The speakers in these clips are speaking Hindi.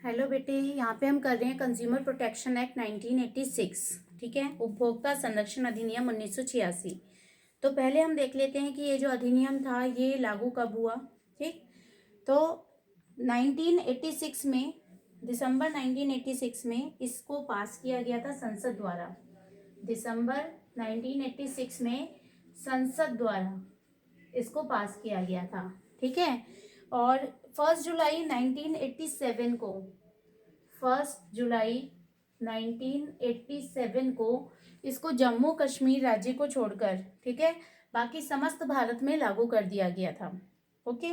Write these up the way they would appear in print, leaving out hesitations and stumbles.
हेलो बेटे, यहाँ पे हम कर रहे हैं कंज्यूमर प्रोटेक्शन एक्ट 1986। ठीक है, उपभोक्ता संरक्षण अधिनियम 1986। तो पहले हम देख लेते हैं कि ये जो अधिनियम था ये लागू कब हुआ। ठीक, तो 1986 में, दिसंबर 1986 में इसको पास किया गया था संसद द्वारा। दिसंबर 1986 में संसद द्वारा इसको पास किया गया था। ठीक है, और 1 जुलाई 1987 को 1 जुलाई 1987 को इसको जम्मू कश्मीर राज्य को छोड़कर, ठीक है, बाकी समस्त भारत में लागू कर दिया गया था। ओके,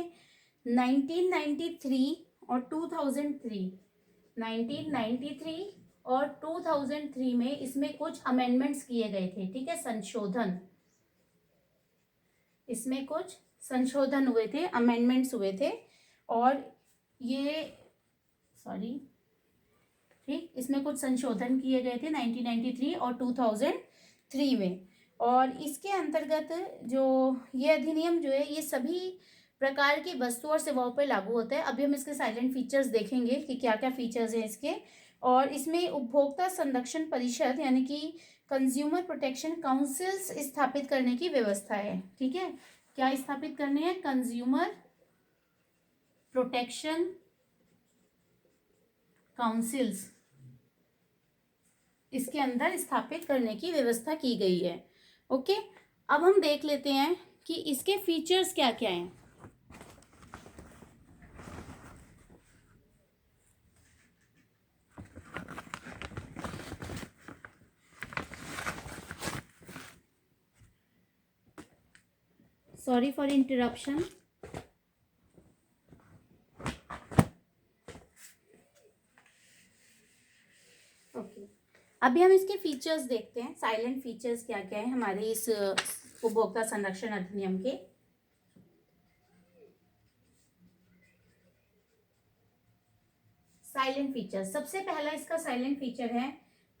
1993 और 2003, 1993 और 2003 में इसमें कुछ अमेंडमेंट्स किए गए थे। ठीक है, संशोधन, इसमें कुछ संशोधन हुए थे, अमेंडमेंट्स हुए थे। और ये ठीक, इसमें कुछ संशोधन किए गए थे 1993 और 2003 में। और इसके अंतर्गत जो ये अधिनियम जो है ये सभी प्रकार की वस्तुओं और सेवाओं पर लागू होता है। अभी हम इसके साइलेंट फीचर्स देखेंगे कि क्या क्या फीचर्स हैं इसके। और इसमें उपभोक्ता संरक्षण परिषद यानी कि कंज्यूमर प्रोटेक्शन काउंसिल्स स्थापित करने की व्यवस्था है। ठीक है, क्या स्थापित करने हैं? कंज्यूमर प्रोटेक्शन काउंसिल्स इसके अंदर स्थापित करने की व्यवस्था की गई है। ओके, अब हम देख लेते हैं कि इसके फीचर्स क्या क्या हैं। Sorry for interruption. ओके, अभी हम इसके फीचर्स देखते हैं, साइलेंट फीचर्स क्या क्या है हमारे इस उपभोक्ता संरक्षण अधिनियम के। साइलेंट फीचर, सबसे पहला इसका साइलेंट फीचर है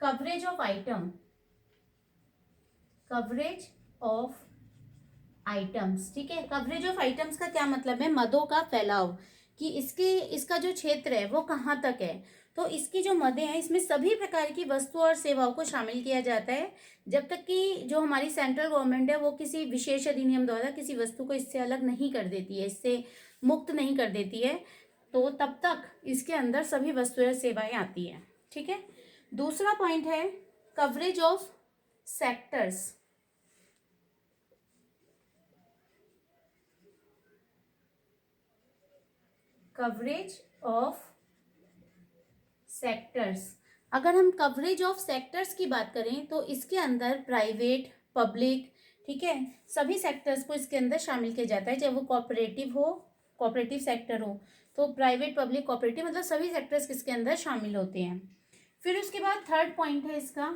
coverage of item, coverage of items. ठीक है, कवरेज ऑफ आइटम्स का क्या मतलब है? मदों का फैलाव, कि इसका जो क्षेत्र है वो कहाँ तक है। तो इसकी जो मदें हैं इसमें सभी प्रकार की वस्तुओं और सेवाओं को शामिल किया जाता है, जब तक कि जो हमारी सेंट्रल गवर्नमेंट है वो किसी विशेष अधिनियम द्वारा किसी वस्तु को इससे अलग नहीं कर देती है, इससे मुक्त नहीं कर देती है, तो तब तक इसके अंदर सभी वस्तुएं और सेवाएं आती हैं। ठीक है, दूसरा पॉइंट है coverage of sectors. Coverage of sectors, अगर हम कवरेज ऑफ सेक्टर्स की बात करें तो इसके अंदर प्राइवेट, पब्लिक, ठीक है, सभी सेक्टर्स को इसके अंदर शामिल किया जाता है, चाहे वो कॉपरेटिव हो, कॉपरेटिव सेक्टर हो, तो प्राइवेट, पब्लिक, कॉपरेटिव मतलब सभी सेक्टर्स किसके अंदर शामिल होते हैं। फिर उसके बाद थर्ड पॉइंट है इसका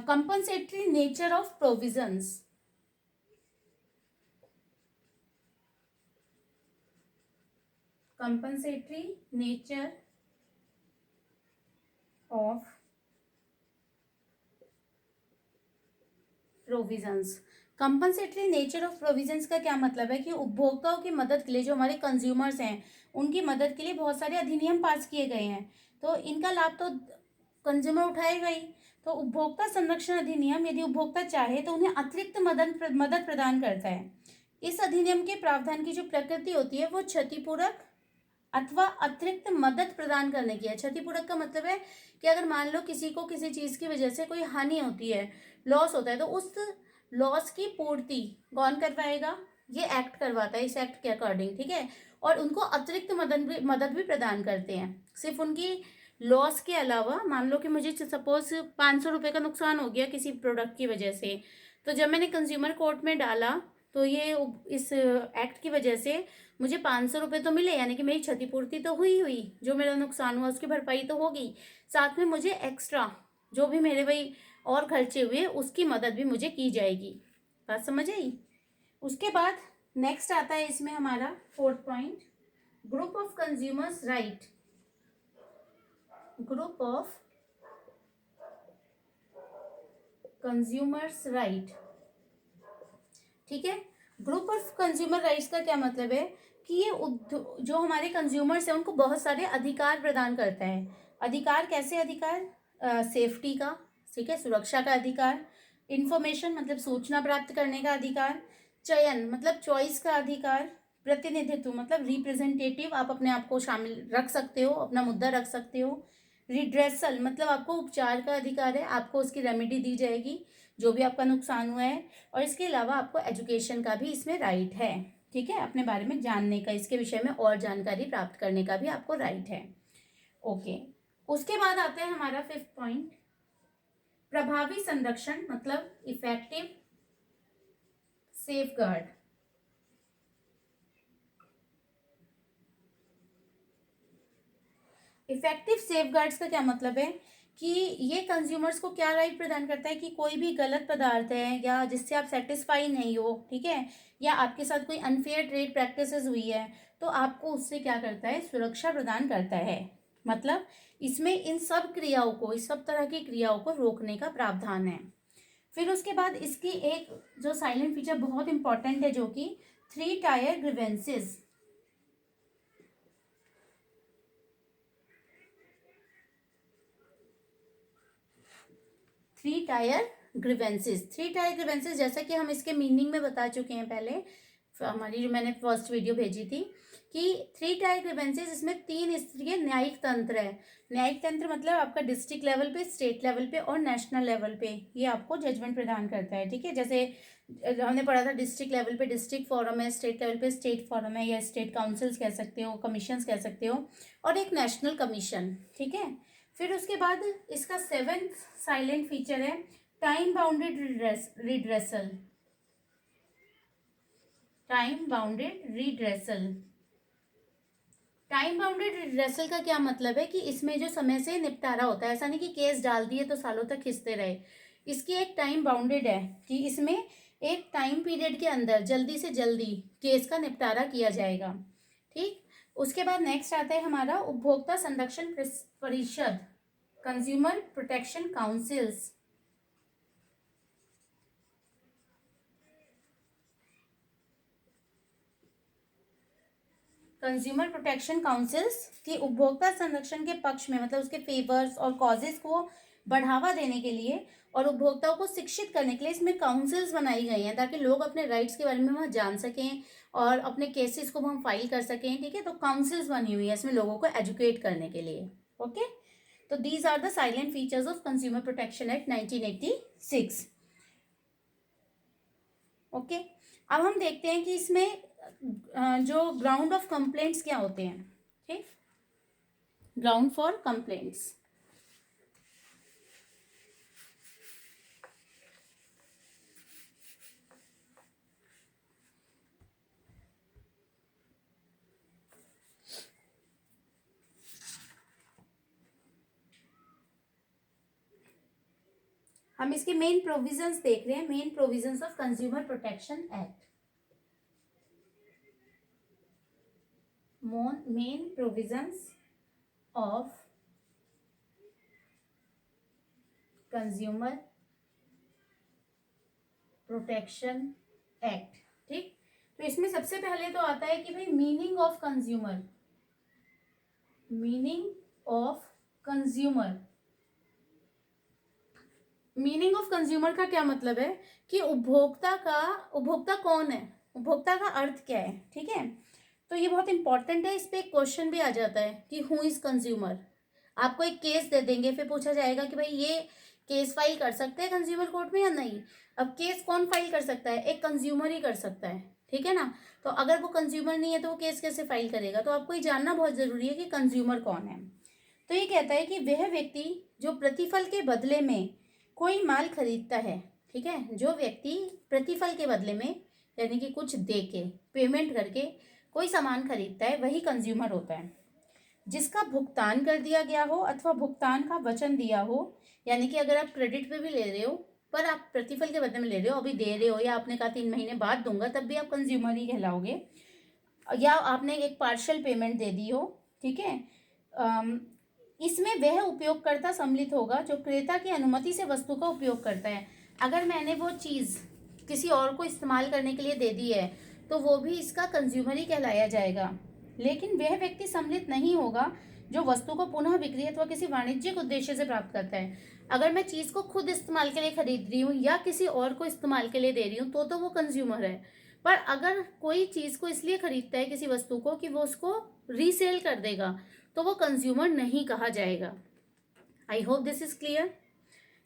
compensatory nature of provisions. Compensatory nature of provisions. Compensatory nature of provisions का क्या मतलब है कि उपभोक्ताओं की मदद के लिए, जो हमारे कंज्यूमर्स हैं उनकी मदद के लिए बहुत सारे अधिनियम पास किए गए हैं, तो इनका लाभ तो कंज्यूमर उठाएगा ही। तो उपभोक्ता संरक्षण अधिनियम यदि उपभोक्ता चाहे तो उन्हें अतिरिक्त मदद प्रदान करता है। इस अधिनियम के प्रावधान की जो प्रकृति होती है वो क्षतिपूरक अथवा अतिरिक्त मदद प्रदान करने की है। क्षतिपूरक का मतलब है कि अगर मान लो किसी को किसी चीज की वजह से कोई हानि होती है, लॉस होता है, तो उस लॉस की पूर्ति कौन करवाएगा? ये एक्ट करवाता है, इस एक्ट के अकॉर्डिंग। ठीक है, और उनको अतिरिक्त मदद भी प्रदान करते हैं। सिर्फ उनकी लॉस के अलावा, मान लो कि मुझे सपोज 500 रुपये का नुकसान हो गया किसी प्रोडक्ट की वजह से, तो जब मैंने कंज्यूमर कोर्ट में डाला तो ये इस एक्ट की वजह से मुझे 500 रुपये तो मिले, यानी कि मेरी क्षतिपूर्ति तो हुई, जो मेरा नुकसान हुआ उसकी भरपाई तो होगी, साथ में मुझे एक्स्ट्रा जो भी मेरे भाई और खर्चे हुए उसकी मदद भी मुझे की जाएगी। बात समझ आई? उसके बाद नेक्स्ट आता है इसमें हमारा fourth point, group of consumers right. Group of consumers right. ठीक है, ग्रुप ऑफ कंज्यूमर राइट्स का क्या मतलब है कि ये जो हमारे कंज्यूमर्स हैं उनको बहुत सारे अधिकार प्रदान करता है। अधिकार कैसे अधिकार? सेफ्टी का, ठीक है, सुरक्षा का अधिकार, इंफॉर्मेशन मतलब सूचना प्राप्त करने का अधिकार, चयन मतलब चॉइस का अधिकार, प्रतिनिधित्व मतलब रिप्रेजेंटेटिव, आप अपने आप को शामिल रख सकते हो, अपना मुद्दा रख सकते हो, रिड्रेसल मतलब आपको उपचार का अधिकार है, आपको उसकी रेमेडी दी जाएगी जो भी आपका नुकसान हुआ है, और इसके अलावा आपको एजुकेशन का भी इसमें राइट है, ठीक है, अपने बारे में जानने का, इसके विषय में और जानकारी प्राप्त करने का भी आपको राइट है। ओके, उसके बाद आता है हमारा 5th पॉइंट, प्रभावी संरक्षण मतलब इफेक्टिव सेफगार्ड। इफेक्टिव सेफगार्ड्स का क्या मतलब है कि ये कंज्यूमर्स को क्या राइट प्रदान करता है कि कोई भी गलत पदार्थ है या जिससे आप सेटिस्फाई नहीं हो, ठीक है, या आपके साथ कोई अनफेयर ट्रेड प्रैक्टिसेस हुई है, तो आपको उससे क्या करता है? सुरक्षा प्रदान करता है। मतलब इसमें इन सब क्रियाओं को, इस सब तरह की क्रियाओं को रोकने का प्रावधान है। फिर उसके बाद इसकी एक जो साइलेंट फीचर बहुत इंपॉर्टेंट है, जो कि 3 tyre grievances. 3 tyre grievances, 3 tyre grievances जैसा कि हम इसके मीनिंग में बता चुके हैं पहले, हमारी जो मैंने फर्स्ट वीडियो भेजी थी, कि 3 टायर ग्रीवेंसेस, इसमें 3 स्तरीय न्यायिक तंत्र है। न्यायिक तंत्र मतलब आपका डिस्ट्रिक्ट लेवल पे, स्टेट लेवल पे और नेशनल लेवल पे ये आपको जजमेंट प्रदान करता है, ठीक है। जैसे हमने पढ़ा था डिस्ट्रिक्ट लेवल पे डिस्ट्रिक्ट फोरम है, स्टेट लेवल पे स्टेट फोरम है, या स्टेट काउंसिल्स कह सकते हो, कमीशंस कह सकते हो, और एक नेशनल कमीशन, ठीक है। फिर उसके बाद इसका 7th साइलेंट फीचर है time bounded redressal. Time bounded redressal, time bounded redressal का क्या मतलब है कि इसमें जो समय से निपटारा होता है, ऐसा नहीं कि केस डाल दिए तो सालों तक खिंचते रहे, इसकी एक टाइम बाउंडेड है कि इसमें एक टाइम पीरियड के अंदर जल्दी से जल्दी केस का निपटारा किया जाएगा, ठीक। उसके बाद नेक्स्ट आता है हमारा उपभोक्ता संरक्षण परिषद, consumer protection councils. Consumer protection councils की उपभोक्ता संरक्षण के पक्ष में, मतलब उसके फेवर्स और कॉजेस को बढ़ावा देने के लिए और उपभोक्ताओं को शिक्षित करने के लिए इसमें काउंसिल्स बनाई गई हैं, ताकि लोग अपने राइट्स के बारे में वहाँ जान सकें और अपने केसेस को हम फाइल कर सकें, ठीक है। तो काउंसिल्स बनी हुई है इसमें लोगों को एजुकेट करने के लिए। ओके, तो these are the salient features of consumer protection act 1986। Okay, अब हम देखते हैं कि इसमें जो ग्राउंड ऑफ कंप्लेंट्स क्या होते हैं, ठीक। ग्राउंड फॉर कंप्लेंट्स, हम इसके मेन प्रोविजंस देख रहे हैं, main provisions of consumer protection act. Main provisions of consumer protection act, ठीक। तो इसमें सबसे पहले तो आता है कि भाई meaning of consumer, meaning of consumer, meaning of consumer का क्या मतलब है कि उपभोक्ता कौन है, उपभोक्ता का अर्थ क्या है, ठीक है। तो ये बहुत इंपॉर्टेंट है, इस पे एक क्वेश्चन भी आ जाता है कि हु इज कंज्यूमर। आपको एक केस दे देंगे, फिर पूछा जाएगा कि भाई ये केस फाइल कर सकते हैं कंज्यूमर कोर्ट में या नहीं। अब केस कौन फाइल कर सकता है? एक कंज्यूमर ही कर सकता है, ठीक है ना। तो अगर वो कंज्यूमर नहीं है तो वो केस कैसे फाइल करेगा? तो आपको ये जानना बहुत जरूरी है कि कंज्यूमर कौन है। तो ये कहता है कि वह व्यक्ति जो प्रतिफल के बदले में कोई माल खरीदता है, ठीक है, जो व्यक्ति प्रतिफल के बदले में यानी कि कुछ दे के पेमेंट करके कोई सामान खरीदता है, वही कंज्यूमर होता है। जिसका भुगतान कर दिया गया हो अथवा भुगतान का वचन दिया हो, यानी कि अगर आप क्रेडिट पे भी ले रहे हो पर आप प्रतिफल के बदले में ले रहे हो, अभी दे रहे हो, या आपने कहा 3 महीने बाद दूंगा, तब भी आप कंज्यूमर ही कहलाओगे। या आपने एक पार्शियल पेमेंट दे दी हो, ठीक है। इसमें वह उपयोगकर्ता सम्मिलित होगा जो क्रेता की अनुमति से वस्तु का उपयोग करता है। अगर मैंने वो चीज़ किसी और को इस्तेमाल करने के लिए दे दी है तो वो भी इसका कंज्यूमर ही कहलाया जाएगा। लेकिन वह व्यक्ति सम्मिलित नहीं होगा जो वस्तु को पुनः बिक्री अथवा किसी वाणिज्यिक उद्देश्य से प्राप्त करता है। अगर मैं चीज को खुद इस्तेमाल के लिए खरीद रही हूँ या किसी और को इस्तेमाल के लिए दे रही हूँ तो वो कंज्यूमर है। पर अगर कोई चीज को इसलिए खरीदता है, किसी वस्तु को, कि वो उसको रीसेल कर देगा, तो वो कंज्यूमर नहीं कहा जाएगा। आई hope this is clear.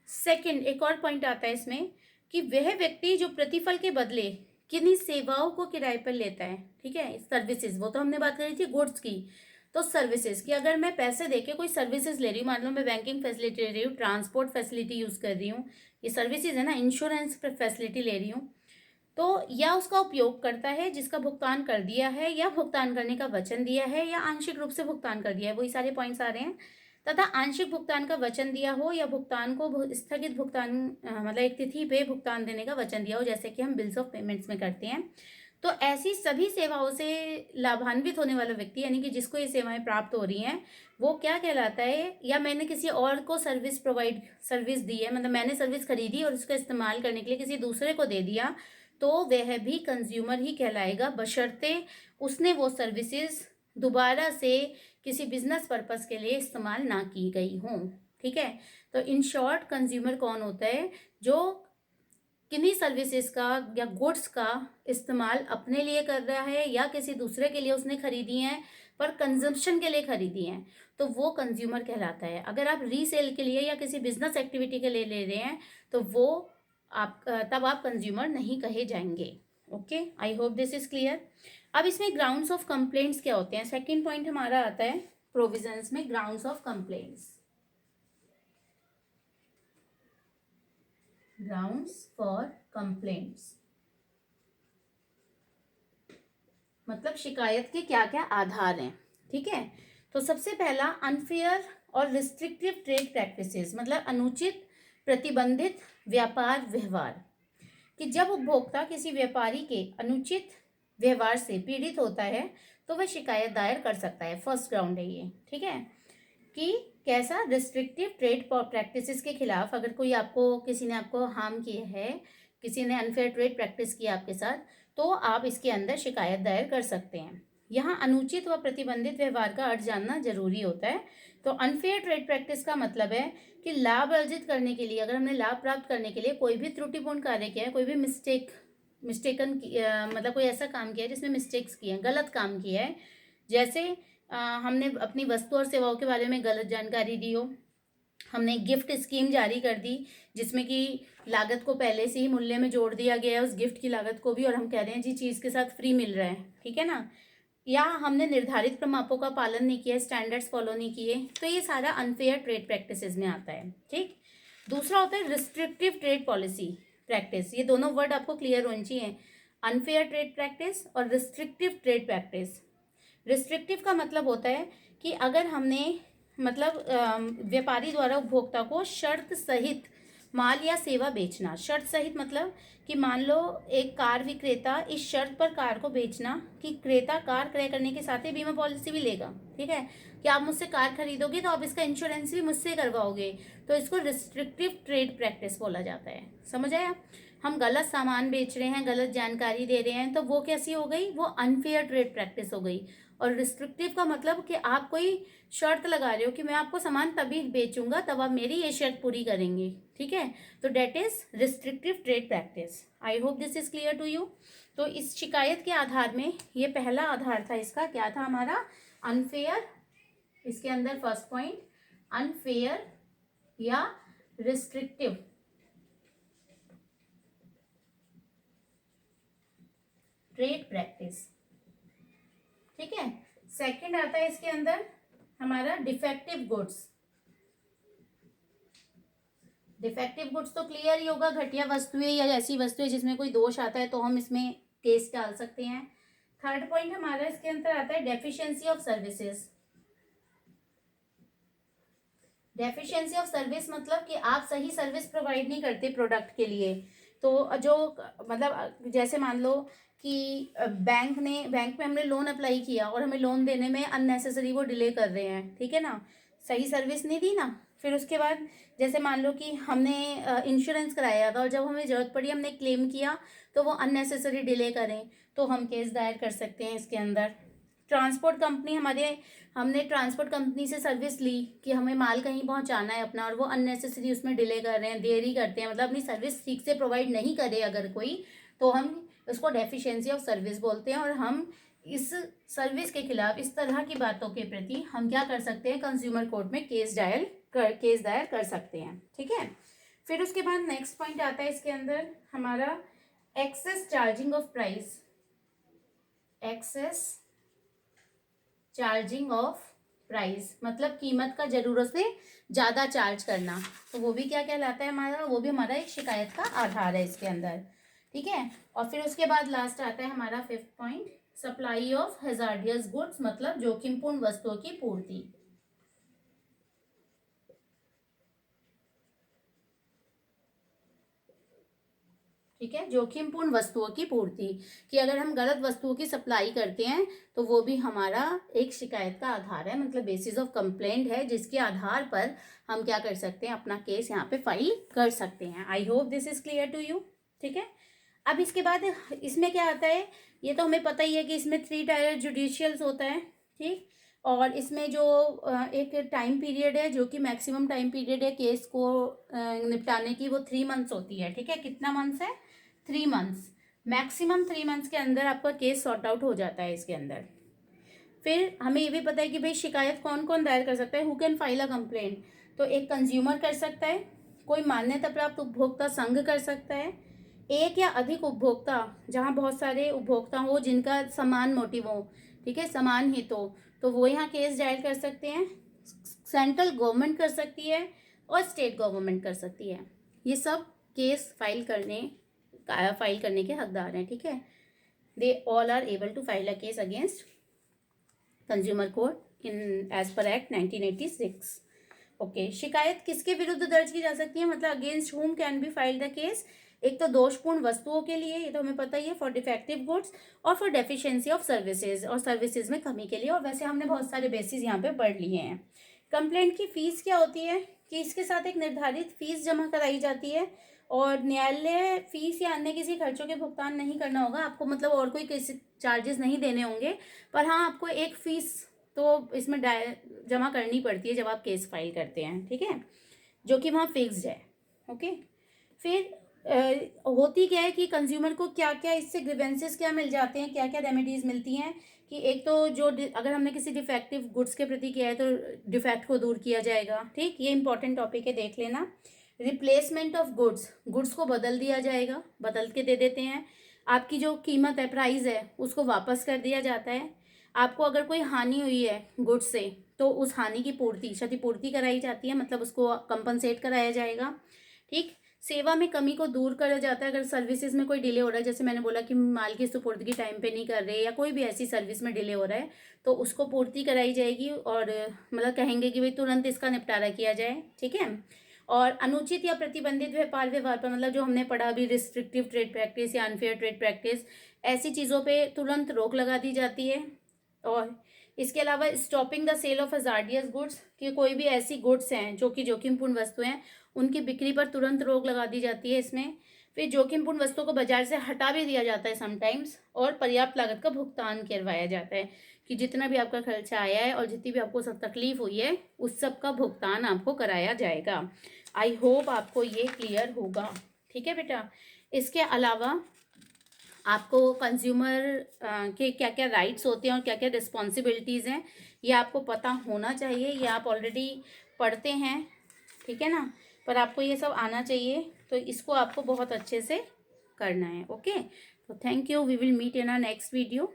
Second, एक और पॉइंट आता है इसमें कि वह व्यक्ति जो प्रतिफल के बदले किन्हीं सेवाओं को किराए पर लेता है, ठीक है, सर्विसेज, वो तो हमने बात करी थी गुड्स की। तो सर्विसेज की अगर मैं पैसे देके कोई सर्विसेज ले रही हूँ, मान लो मैं बैंकिंग फैसिलिटी ले रही हूँ, ट्रांसपोर्ट फैसिलिटी यूज कर रही हूँ, ये सर्विसेज है ना, इंश्योरेंस फैसिलिटी ले रही हूँ, तो या उसका उपयोग करता है जिसका भुगतान कर दिया है या भुगतान करने का वचन दिया है या आंशिक रूप से भुगतान कर दिया है, वही सारे पॉइंट्स आ रहे हैं, तथा आंशिक भुगतान का वचन दिया हो या भुगतान को स्थगित भुगतान मतलब एक तिथि पे भुगतान देने का वचन दिया हो, जैसे कि हम बिल्स ऑफ पेमेंट्स में करते हैं। तो ऐसी सभी सेवाओं से लाभान्वित होने वाला व्यक्ति, यानी कि जिसको ये सेवाएं प्राप्त हो रही हैं, वो क्या कहलाता है, या मैंने किसी और को सर्विस दी है, मतलब मैंने सर्विस खरीदी और उसका इस्तेमाल करने के लिए किसी दूसरे को दे दिया, तो वह भी कंज्यूमर ही कहलाएगा, बशर्ते उसने वो सर्विसेज दोबारा से किसी बिजनेस पर्पस के लिए इस्तेमाल ना की गई हो। ठीक है, तो इन शॉर्ट कंज्यूमर कौन होता है, जो किन्हीं सर्विसेज का या गुड्स का इस्तेमाल अपने लिए कर रहा है या किसी दूसरे के लिए उसने खरीदी हैं पर कंजम्पशन के लिए खरीदी हैं, तो वो कंज्यूमर कहलाता है। अगर आप रीसेल के लिए या किसी बिजनेस एक्टिविटी के लिए ले रहे हैं तो वो आप तब आप कंज्यूमर नहीं कहे जाएंगे। Okay, I hope this is clear. अब इसमें ग्राउंड्स ऑफ कंप्लेंट्स क्या होते हैं, सेकंड पॉइंट हमारा आता है प्रोविजंस में, grounds of complaints. Grounds for complaints मतलब शिकायत के क्या क्या आधार हैं। ठीक है, तो सबसे पहला अनफेयर और रिस्ट्रिक्टिव ट्रेड प्रैक्टिसेस, मतलब अनुचित प्रतिबंधित व्यापार व्यवहार, कि जब उपभोक्ता किसी व्यापारी के अनुचित व्यवहार से पीड़ित होता है तो वह शिकायत दायर कर सकता है। फर्स्ट ग्राउंड है ये। ठीक है, कि कैसा, रिस्ट्रिक्टिव ट्रेड प्रैक्टिसेस के खिलाफ अगर कोई आपको, किसी ने आपको हार्म किया है, किसी ने अनफेयर ट्रेड प्रैक्टिस किया आपके साथ, तो आप इसके अंदर शिकायत दायर कर सकते हैं। यहाँ अनुचित व प्रतिबंधित व्यवहार का अर्थ जानना जरूरी होता है। तो अनफेयर ट्रेड प्रैक्टिस का मतलब है कि लाभ अर्जित करने के लिए, अगर हमने लाभ प्राप्त करने के लिए कोई भी त्रुटिपूर्ण कार्य किया है, कोई भी मिस्टेकन मतलब कोई ऐसा काम किया है जिसमें मिस्टेक्स किए हैं, गलत काम किया है, जैसे हमने अपनी वस्तु और सेवाओं के बारे में गलत जानकारी दी हो, हमने गिफ्ट स्कीम जारी कर दी जिसमें कि लागत को पहले से ही मूल्य में जोड़ दिया गया है, उस गिफ्ट की लागत को भी, और हम कह रहे हैं जी चीज़ के साथ फ्री मिल रहा है, ठीक है ना, या हमने निर्धारित प्रमापों का पालन नहीं किया, स्टैंडर्ड्स फॉलो नहीं किए, तो ये सारा अनफेयर ट्रेड प्रैक्टिसेस में आता है। ठीक, दूसरा होता है रिस्ट्रिक्टिव ट्रेड पॉलिसी प्रैक्टिस। ये दोनों वर्ड आपको क्लियर होने चाहिए, अनफेयर ट्रेड प्रैक्टिस और रिस्ट्रिक्टिव ट्रेड प्रैक्टिस। रिस्ट्रिक्टिव का मतलब होता है कि अगर हमने मतलब व्यापारी द्वारा उपभोक्ता को शर्त सहित माल या सेवा बेचना, शर्त सहित मतलब कि मान लो एक कार विक्रेता इस शर्त पर कार को बेचना कि क्रेता कार क्रय करने के साथ ही बीमा पॉलिसी भी लेगा। ठीक है, कि आप मुझसे कार खरीदोगे तो आप इसका इंश्योरेंस भी मुझसे करवाओगे, तो इसको रिस्ट्रिक्टिव ट्रेड प्रैक्टिस बोला जाता है। समझ आया? हम गलत सामान बेच रहे हैं, गलत जानकारी दे रहे हैं, तो वो कैसी हो गई, वो अनफेयर ट्रेड प्रैक्टिस हो गई। और रिस्ट्रिक्टिव का मतलब कि आप कोई शर्त लगा रहे हो कि मैं आपको सामान तभी बेचूंगा तब आप मेरी ये शर्त पूरी करेंगे। ठीक है, तो that is restrictive trade practice. I hope this is clear to you. तो इस शिकायत के आधार में ये पहला आधार था इसका, क्या था हमारा, अनफेयर, इसके अंदर फर्स्ट पॉइंट अनफेयर या रिस्ट्रिक्टिव ट्रेड प्रैक्टिस। ठीक है, सेकंड आता है इसके अंदर हमारा डिफेक्टिव गुड्स। डिफेक्टिव गुड्स तो क्लियर ही होगा, घटिया वस्तुएं या ऐसी वस्तुएं जिसमें कोई दोष आता है तो हम इसमें केस डाल सकते हैं। थर्ड पॉइंट हमारा इसके अंदर आता है deficiency of services. Deficiency of service मतलब कि आप सही सर्विस प्रोवाइड नहीं करते प्रोडक्ट के लिए। तो जो मतलब जैसे मान लो कि बैंक में हमने लोन अप्लाई किया और हमें लोन देने में अननेसेसरी वो डिले कर रहे हैं, ठीक है ना, सही सर्विस नहीं दी ना। फिर उसके बाद जैसे मान लो कि हमने इंश्योरेंस कराया था और जब हमें ज़रूरत पड़ी हमने क्लेम किया तो वो अननेसेसरी डिले करें, तो हम केस दायर कर सकते हैं इसके अंदर। ट्रांसपोर्ट कंपनी हमने ट्रांसपोर्ट कंपनी से सर्विस ली कि हमें माल कहीं पहुंचाना है अपना, और वो अननेसेसरी उसमें डिले कर रहे हैं, देरी करते हैं, मतलब अपनी सर्विस ठीक से प्रोवाइड नहीं करे अगर कोई, तो हम उसको डेफिशिएंसी ऑफ सर्विस बोलते हैं। और हम इस सर्विस के खिलाफ इस तरह की बातों के प्रति हम क्या कर सकते हैं, कंज्यूमर कोर्ट में केस दायर कर सकते हैं। ठीक है। फिर उसके बाद नेक्स्ट पॉइंट आता है इसके अंदर हमारा excess charging of price. Excess charging of price मतलब कीमत का जरूरत से ज़्यादा चार्ज करना, तो वो भी क्या कहलाता है हमारा, वो भी हमारा एक शिकायत का आधार है इसके अंदर। ठीक है। और फिर उसके बाद लास्ट आता है हमारा 5th point, supply of hazardous goods मतलब जोखिमपूर्ण वस्तुओं की पूर्ति। ठीक है, जोखिमपूर्ण वस्तुओं की पूर्ति, कि अगर हम गलत वस्तुओं की सप्लाई करते हैं तो वो भी हमारा एक शिकायत का आधार है, मतलब बेसिस ऑफ कंप्लेंट है, जिसके आधार पर हम क्या कर सकते हैं, अपना केस यहाँ पे फाइल कर सकते हैं। I hope this is clear to you. ठीक है। अब इसके बाद इसमें क्या आता है, ये तो हमें पता ही है कि इसमें 3 टायर जुडिशियल्स होता है। ठीक। और इसमें जो एक टाइम पीरियड है, जो कि मैक्सिमम टाइम पीरियड है केस को निपटाने की, वो 3 मंथ्स होती है। ठीक है। कितना मंथ्स है, 3 मंथ्स, मैक्सिमम 3 मंथ्स के अंदर आपका केस सॉर्ट आउट हो जाता है इसके अंदर। फिर हमें ये भी पता है कि भाई शिकायत कौन कौन दायर कर सकता है, who can file a complaint. तो एक कंज्यूमर कर सकता है, कोई मान्यता प्राप्त उपभोक्ता संघ कर सकता है, एक या अधिक उपभोक्ता, जहाँ बहुत सारे उपभोक्ता हो जिनका समान मोटिव हो, ठीक है, समान हित हो, तो वो यहाँ केस दायर कर सकते हैं। सेंट्रल गवर्नमेंट कर सकती है और स्टेट गवर्नमेंट कर सकती है। ये सब केस फाइल करने के हकदार हैं। ठीक है। They all are able to file a case against consumer court in as per act 1986। Okay. शिकायत किसके विरुद्ध दर्ज की जा सकती है, मतलब अगेंस्ट हुम can be file the case. एक तो दोषपूर्ण वस्तुओं के लिए, ये तो हमें पता ही है, फॉर डिफेक्टिव गुड्स, और फॉर डेफिशिएंसी ऑफ सर्विसेज, और सर्विसेज में कमी के लिए। और वैसे हमने बहुत सारे बेसिस यहाँ पे पढ़ लिए हैं। कंप्लेंट की फीस क्या होती है, कि इसके साथ एक निर्धारित फीस जमा कराई जाती है, और न्यायालय फीस या अन्य किसी खर्चों के भुगतान नहीं करना होगा आपको, मतलब और कोई किसी चार्जेस नहीं देने होंगे, पर हाँ आपको एक फीस तो इसमें जमा करनी पड़ती है जब आप केस फाइल करते हैं। ठीक है, जो कि वहाँ फिक्स्ड है। ओके। फिर होती क्या है कि कंज्यूमर को क्या क्या इससे ग्रीवेंसेस क्या मिल जाते हैं, क्या क्या रेमेडीज मिलती हैं, कि एक तो जो अगर हमने किसी डिफेक्टिव गुड्स के प्रति किया है तो डिफेक्ट को दूर किया जाएगा। ठीक, ये इंपॉर्टेंट टॉपिक है, देख लेना। रिप्लेसमेंट ऑफ गुड्स को बदल दिया जाएगा, बदल के दे देते हैं। आपकी जो कीमत है, प्राइस है, उसको वापस कर दिया जाता है। आपको अगर कोई हानि हुई है गुड्स से तो उस हानि की क्षतिपूर्ति कराई जाती है, मतलब उसको कंपनसेट कराया जाएगा। ठीक। सेवा में कमी को दूर करा जाता है, अगर सर्विसेज में कोई डिले हो रहा है, जैसे मैंने बोला कि माल की सुपुर्दगी टाइम पे नहीं कर रहे, या कोई भी ऐसी सर्विस में डिले हो रहा है, तो उसको पूर्ति कराई जाएगी, और मतलब कहेंगे कि भाई तुरंत इसका निपटारा किया जाए। ठीक है। और अनुचित या प्रतिबंधित व्यापार व्यवहार पर, मतलब जो हमने पढ़ा अभी, रिस्ट्रिक्टिव ट्रेड प्रैक्टिस या अनफेयर ट्रेड प्रैक्टिस, ऐसी चीज़ों पे तुरंत रोक लगा दी जाती है। और इसके अलावा stopping the sale of hazardous goods, कि कोई भी ऐसी गुड्स हैं जो कि जोखिमपूर्ण वस्तुएं हैं, उनकी बिक्री पर तुरंत रोक लगा दी जाती है इसमें। फिर जोखिमपूर्ण वस्तुओं को बाजार से हटा भी दिया जाता है समटाइम्स, और पर्याप्त लागत का भुगतान करवाया जाता है, कि जितना भी आपका खर्चा आया है और जितनी भी आपको सब तकलीफ हुई है उस सब का भुगतान आपको कराया जाएगा। आई होप आपको ये क्लियर होगा। ठीक है बेटा। इसके अलावा आपको कंज्यूमर के क्या क्या राइट्स होते हैं और क्या क्या रिस्पॉन्सिबिलिटीज़ हैं, ये आपको पता होना चाहिए। ये आप ऑलरेडी पढ़ते हैं, ठीक है ना, पर आपको ये सब आना चाहिए, तो इसको आपको बहुत अच्छे से करना है। ओके, तो thank you, we will meet in our next video.